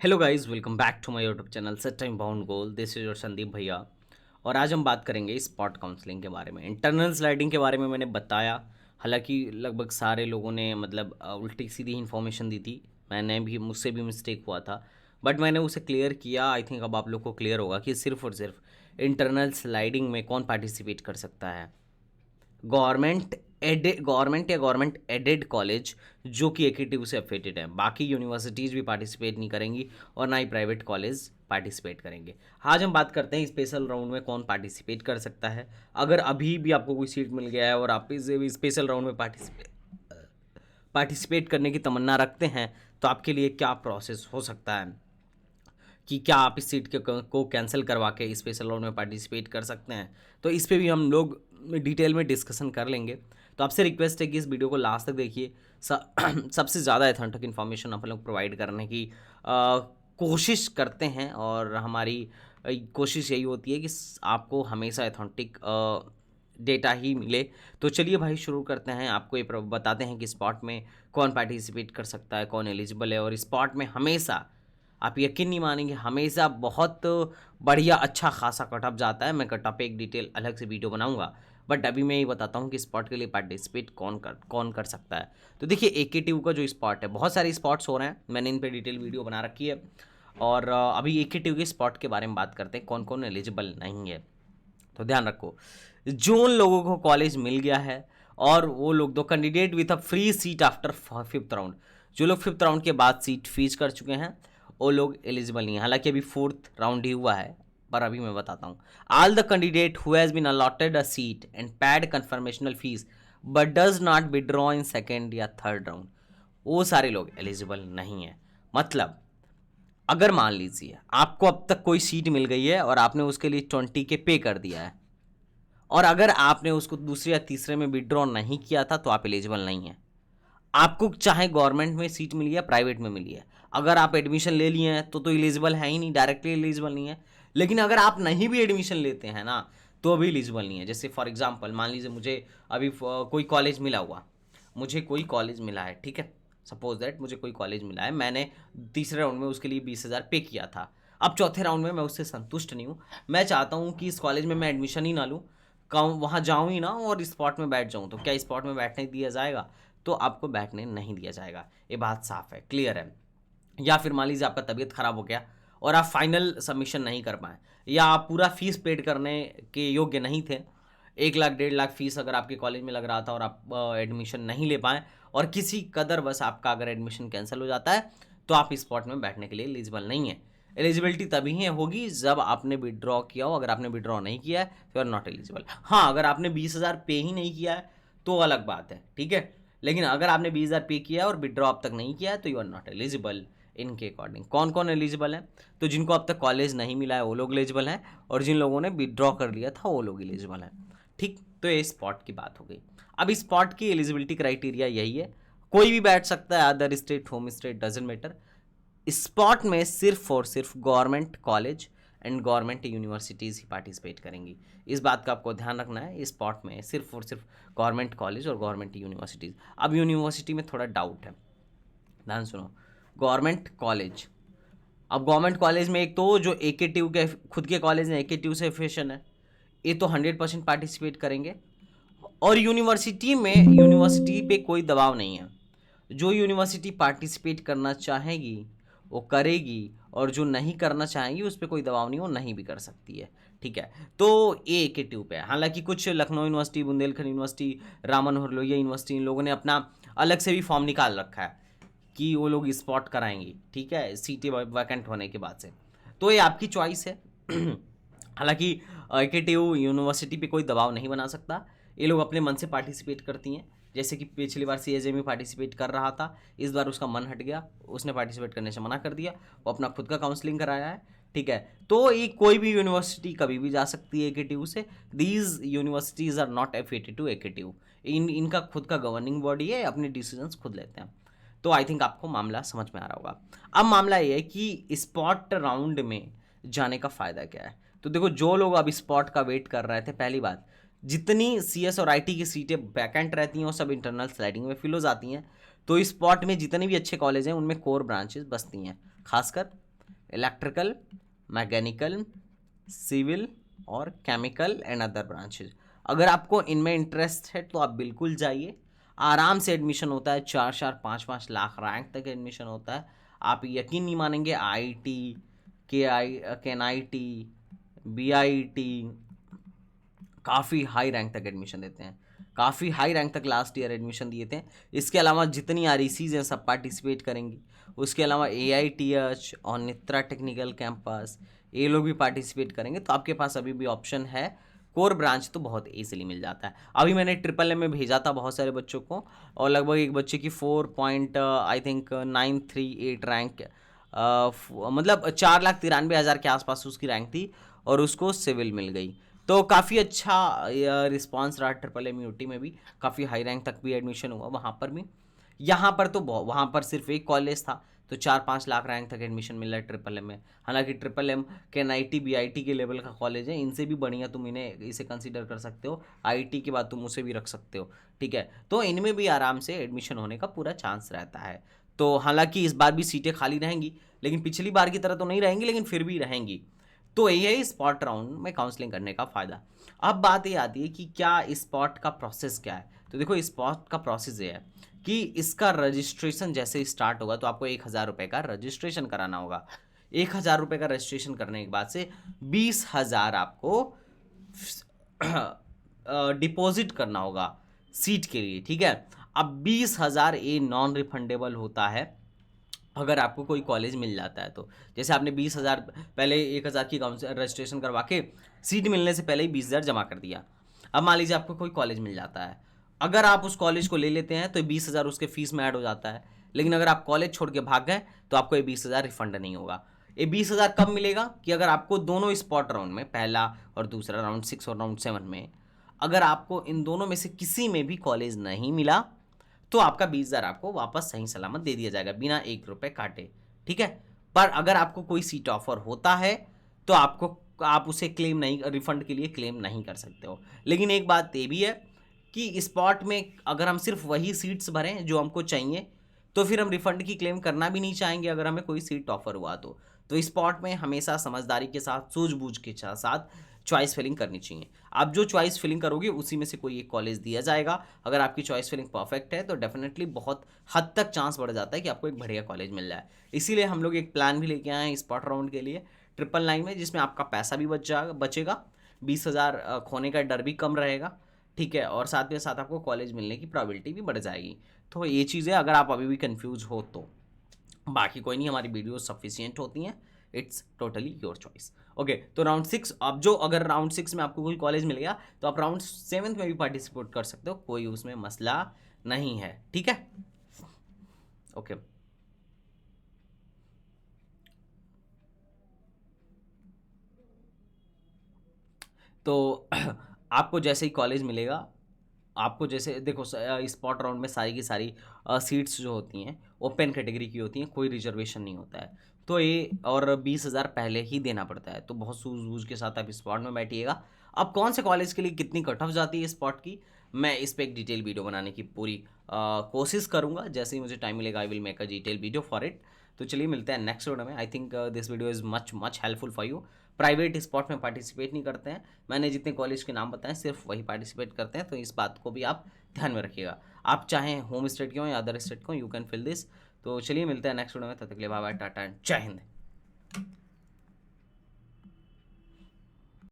Hello guys, welcome back to my YouTube channel set time bound goal. This is your Sandeep भैया। और आज हम बात करेंगे स्पॉट काउंसलिंग के बारे में। इंटरनल स्लाइडिंग के बारे में मैंने बताया, हालांकि लगभग सारे लोगों ने उल्टी सीधी इन्फॉर्मेशन दी थी। मुझसे भी मिस्टेक हुआ था, बट मैंने उसे क्लियर किया। आई थिंक अब आप लोग को क्लियर होगा कि सिर्फ और सिर्फ इंटरनल स्लाइडिंग में कौन पार्टिसिपेट कर सकता है। गवर्नमेंट या गवर्नमेंट एडेड कॉलेज जो कि एकेटीयू से अफिलेटेड है। बाकी यूनिवर्सिटीज़ भी पार्टिसिपेट नहीं करेंगी और ना ही प्राइवेट कॉलेज पार्टिसिपेट करेंगे। आज हम बात करते हैं स्पेशल राउंड में कौन पार्टिसिपेट कर सकता है। अगर अभी भी आपको कोई सीट मिल गया है और आप इस स्पेशल राउंड में पार्टिसिपेट करने की तमन्ना रखते हैं, तो आपके लिए क्या प्रोसेस हो सकता है कि क्या आप इस सीट को कैंसिल करवा के स्पेशल राउंड में पार्टिसिपेट कर सकते हैं। तो इस पे भी हम लोग डिटेल में डिस्कशन कर लेंगे। तो आपसे रिक्वेस्ट है कि इस वीडियो को लास्ट तक देखिए। सबसे ज़्यादा एथेंटिक इन्फॉर्मेशन आप लोग प्रोवाइड करने की कोशिश करते हैं, और हमारी कोशिश यही होती है कि आपको हमेशा एथेंटिक डेटा ही मिले। तो चलिए भाई शुरू करते हैं। आपको ये बताते हैं कि स्पॉट में कौन पार्टिसिपेट कर सकता है, कौन एलिजिबल है। और स्पॉट में हमेशा, आप यकीन नहीं मानेंगे, हमेशा बहुत बढ़िया अच्छा खासा कटअप जाता है। मैं कटअप पे एक डिटेल अलग से वीडियो बनाऊंगा, बट अभी मैं ये बताता हूँ कि स्पॉट के लिए पार्टिसिपेट कौन कर सकता है। तो देखिए, एकेटीयू का जो स्पॉट है, बहुत सारे स्पॉट्स हो रहे हैं, मैंने इन पे डिटेल वीडियो बना रखी है। और अभी एकेटीयू के स्पॉट के बारे में बात करते हैं, कौन कौन एलिजिबल नहीं है। तो ध्यान रखो, जो उन लोगों को कॉलेज मिल गया है और वो लोग दो candidate with a free seat after fifth round, जो लोग फिफ्थ राउंड के बाद सीट फीस कर चुके हैं, वो लोग एलिजिबल नहीं है। हालांकि अभी फोर्थ राउंड ही हुआ है, पर अभी मैं बताता हूँ। All the candidate who has been allotted a seat and paid confirmational fees but does not withdraw in second या थर्ड राउंड, वो सारे लोग एलिजिबल नहीं है। मतलब अगर मान लीजिए आपको अब तक कोई सीट मिल गई है और आपने उसके लिए 20 के पे कर दिया है, और अगर आपने उसको दूसरे या तीसरे में विड्रॉ नहीं किया था, तो आप एलिजिबल नहीं है। आपको चाहे गवर्नमेंट में सीट मिली है, प्राइवेट में मिली है, अगर आप एडमिशन ले लिए हैं तो एलिजिबल है ही नहीं, डायरेक्टली एलिजिबल नहीं है। लेकिन अगर आप नहीं भी एडमिशन लेते हैं ना, तो अभी एलिजिबल नहीं है। जैसे फॉर एग्जांपल मान लीजिए मुझे अभी कोई कॉलेज मिला हुआ, मुझे कोई कॉलेज मिला है, ठीक है। सपोज दैट मुझे कोई कॉलेज मिला है, मैंने तीसरे राउंड में उसके लिए 20,000 पे किया था। अब चौथे राउंड में मैं उससे संतुष्ट नहीं हूँ, मैं चाहता हूँ कि इस कॉलेज में मैं एडमिशन ही ना लूँ, वहाँ जाऊँ ही ना और स्पॉट में बैठ जाऊँ। तो क्या स्पॉट में बैठने दिया जाएगा? तो आपको बैठने नहीं दिया जाएगा। ये बात साफ है, क्लियर है। या फिर मान लीजिए आपका तबीयत खराब हो गया और आप फाइनल सबमिशन नहीं कर पाए, या आप पूरा फीस पेड करने के योग्य नहीं थे, 1 लाख 1.5 लाख फीस अगर आपके कॉलेज में लग रहा था और आप एडमिशन नहीं ले पाए, और किसी कदर बस आपका अगर एडमिशन कैंसिल हो जाता है, तो आप स्पॉट में बैठने के लिए एलिजिबल नहीं है। एलिजिबिलिटी तभी ही होगी जब आपने विड्रॉ किया हो। अगर आपने विड्रॉ नहीं किया है तो आर नॉट एलिजिबल। हाँ, अगर आपने 20,000 पे ही नहीं किया है तो अलग बात है, ठीक है। लेकिन अगर आपने 20,000 पे किया है और विड्रॉ अब तक नहीं किया है, तो यू आर नॉट एलिजिबल। इनके अकॉर्डिंग कौन कौन एलिजिबल है? तो जिनको अब तक कॉलेज नहीं मिला है वो लोग एलिजिबल हैं, और जिन लोगों ने विड्रॉ कर लिया था वो लोग एलिजिबल हैं। ठीक, तो ये स्पॉट की बात हो गई। अब स्पॉट की एलिजिबिलिटी क्राइटेरिया यही है, कोई भी बैठ सकता है, other state home state doesn't matter. Spot में सिर्फ और सिर्फ government college and government universities he participate करेंगी। इस बात का आपको ध्यान रखना है, स्पॉट में सिर्फ और सिर्फ गवर्नमेंट कॉलेज और गवर्नमेंट यूनिवर्सिटीज़। अब यूनिवर्सिटी में थोड़ा डाउट है, ध्यान सुनो। गवर्नमेंट कॉलेज, अब गवर्नमेंट कॉलेज में एक तो जो एकेटीयू के खुद के कॉलेज हैं, एकेटीयू से एफिलिएशन है, ये तो 100% पार्टिसिपेट करेंगे। और यूनिवर्सिटी में, यूनिवर्सिटी पे कोई दबाव नहीं है। जो यूनिवर्सिटी पार्टिसिपेट करना चाहेगी वो करेगी, और जो नहीं करना चाहेगी उस पर कोई दबाव नहीं, वो नहीं भी कर सकती है, ठीक है। तो ये के ट्यूब है। हालांकि कुछ Lucknow university, Bundelkhand university, Raman Manohar Lohia university, इन लोगों ने अपना अलग से भी फॉर्म निकाल रखा है कि वो लोग स्पॉट कराएंगी, ठीक है, सीटें वैकेंट होने के बाद से। तो ये आपकी चॉइस है। हालांकि के यूनिवर्सिटी पे कोई दबाव नहीं बना सकता, ये लोग अपने मन से पार्टिसिपेट करती हैं। जैसे कि पिछली बार CAJ में पार्टिसिपेट कर रहा था, इस बार उसका मन हट गया, उसने पार्टिसिपेट करने से मना कर दिया, वो अपना खुद का काउंसलिंग कराया है, ठीक है। तो ये कोई भी यूनिवर्सिटी कभी भी जा सकती है AKTU से। These universities are not affiliated to AKTU। इनका खुद का गवर्निंग बॉडी है, अपने डिसीजंस खुद लेते हैं। तो आई थिंक आपको मामला समझ में आ रहा होगा। अब मामला ये है कि स्पॉट राउंड में जाने का फ़ायदा क्या है। तो देखो, जो लोग अब स्पॉट का वेट कर रहे थे, पहली बात, जितनी CS और IT की सीटें वैकेंट रहती हैं वो सब इंटरनल स्लाइडिंग में फिल हो जाती हैं। तो स्पॉट में जितने भी अच्छे कॉलेज हैं उनमें कोर ब्रांचेस बसती हैं, खासकर इलेक्ट्रिकल, मैकेनिकल, सिविल और केमिकल एंड अदर ब्रांचेज। अगर आपको इनमें इंटरेस्ट है तो आप बिल्कुल जाइए, आराम से एडमिशन होता है, 4-5 रैंक तक एडमिशन होता है। आप यकीन नहीं मानेंगे, IIT, KNIT, BIT काफ़ी हाई रैंक तक एडमिशन देते हैं, काफ़ी हाई रैंक तक लास्ट ईयर एडमिशन दिए थे। इसके अलावा जितनी RECs हैं सब पार्टिसिपेट करेंगी। उसके अलावा AITH और नित्रा टेक्निकल कैंपस, ये लोग भी पार्टिसिपेट करेंगे। तो आपके पास अभी भी ऑप्शन है, कोर ब्रांच तो बहुत ईजिली मिल जाता है। अभी मैंने ट्रिपल M में भेजा था बहुत सारे बच्चों को, और लगभग एक बच्चे की 4.938 रैंक, मतलब 4,93,000 के आसपास उसकी रैंक थी, और उसको सिविल मिल गई। तो काफ़ी अच्छा रिस्पांस रहा ट्रिपल MUT में भी, काफ़ी हाई रैंक तक भी एडमिशन हुआ वहाँ पर भी। यहाँ पर तो वहाँ पर सिर्फ एक कॉलेज था, तो 4-5 लाख रैंक तक एडमिशन मिल रहा है ट्रिपल M में। हालांकि ट्रिपल M KNIT BIT के लेवल का कॉलेज है, इनसे भी बढ़िया तुम इसे कंसीडर कर सकते हो। IIT के बाद तुम उसे भी रख सकते हो, ठीक है। तो इनमें भी आराम से एडमिशन होने का पूरा चांस रहता है। तो हालांकि इस बार भी सीटें खाली रहेंगी, लेकिन पिछली बार की तरह तो नहीं रहेंगी, लेकिन फिर भी रहेंगी। तो यही है स्पॉट राउंड में काउंसलिंग करने का फ़ायदा। अब बात ये आती है कि क्या स्पॉट का प्रोसेस क्या है। तो देखो, स्पॉट का प्रोसेस ये है कि इसका रजिस्ट्रेशन जैसे ही स्टार्ट होगा तो आपको 1,000 रुपये का रजिस्ट्रेशन कराना होगा। 1,000 रुपये का रजिस्ट्रेशन करने के बाद से 20,000 आपको डिपॉजिट करना होगा सीट के लिए, ठीक है। अब 20,000 ये नॉन रिफंडेबल होता है अगर आपको कोई कॉलेज मिल जाता है तो। जैसे आपने 20,000 पहले 1,000 की रजिस्ट्रेशन करवा के सीट मिलने से पहले ही 20,000 जमा कर दिया। अब मान लीजिए आपको कोई कॉलेज मिल जाता है, अगर आप उस कॉलेज को ले लेते हैं तो 20,000 उसके फीस में ऐड हो जाता है। लेकिन अगर आप कॉलेज छोड़ के भाग गए तो आपको ये 20,000 रिफंड नहीं होगा। ये 20,000 कब मिलेगा कि अगर आपको दोनों स्पॉट राउंड में, पहला और दूसरा, राउंड 6 और राउंड 7 में, अगर आपको इन दोनों में से किसी में भी कॉलेज नहीं मिला तो आपका 20,000 आपको वापस सही सलामत दे दिया जाएगा बिना 1 रुपये काटे, ठीक है। पर अगर आपको कोई सीट ऑफर होता है तो आप उसे क्लेम नहीं, रिफंड के लिए क्लेम नहीं कर सकते हो। लेकिन एक बात ये भी है कि स्पॉट में अगर हम सिर्फ वही सीट्स भरें जो हमको चाहिए तो फिर हम रिफंड की क्लेम करना भी नहीं चाहेंगे अगर हमें कोई सीट ऑफर हुआ तो स्पॉट में हमेशा समझदारी के साथ, सूझबूझ के साथ चॉइस फिलिंग करनी चाहिए। आप जो चॉइस फिलिंग करोगे उसी में से कोई एक कॉलेज दिया जाएगा। अगर आपकी चॉइस फिलिंग परफेक्ट है तो डेफिनेटली बहुत हद तक चांस बढ़ जाता है कि आपको एक बढ़िया कॉलेज मिल जाए। इसीलिए हम लोग एक प्लान भी लेके आए हैं स्पॉट राउंड के लिए 999 में, जिसमें आपका पैसा भी बचेगा, 20,000 खोने का डर भी कम रहेगा, ठीक है, और साथ में साथ आपको कॉलेज मिलने की प्रोबेबिलिटी भी बढ़ जाएगी। तो ये चीज़ें अगर आप अभी भी कंफ्यूज हो तो, बाकी कोई नहीं, हमारी वीडियो सफिशियंट होती हैं, it's totally your choice. Okay, तो राउंड 6, अब जो अगर राउंड 6 में आपको कोई कॉलेज मिल गया तो आप राउंड 7 में भी पार्टिसिपेट कर सकते हो, कोई उसमें मसला नहीं है, ठीक है। ओके, तो आपको जैसे ही कॉलेज मिलेगा, आपको जैसे देखो स्पॉट राउंड में सारी की सारी सीट्स जो होती हैं ओपन कैटेगरी की होती हैं, कोई रिजर्वेशन नहीं होता है। तो ये और 20,000 पहले ही देना पड़ता है, तो बहुत सूझबूझ के साथ आप स्पॉट में बैठिएगा। अब कौन से कॉलेज के लिए कितनी कट ऑफ जाती है स्पॉट की, मैं इस पर एक डिटेल वीडियो बनाने की पूरी कोशिश करूँगा। जैसे ही मुझे टाइम मिलेगा I will make a detail video for it. तो चलिए मिलते हैं नेक्स्ट वीडियो में। I think this video is much helpful for you. Private spot में पार्टिसिपेट नहीं करते हैं, मैंने जितने कॉलेज के नाम बताएं सिर्फ वही पार्टिसिपेट करते हैं, तो इस बात को भी आप ध्यान में रखिएगा। आप चाहें होम स्टेट के हो या अदर स्टेट को, यू कैन फिल दिस। तो चलिए मिलते हैं नेक्स्ट वीडियो में, तब तक के लिए बाय बाय, टाटा एंड जय हिंद।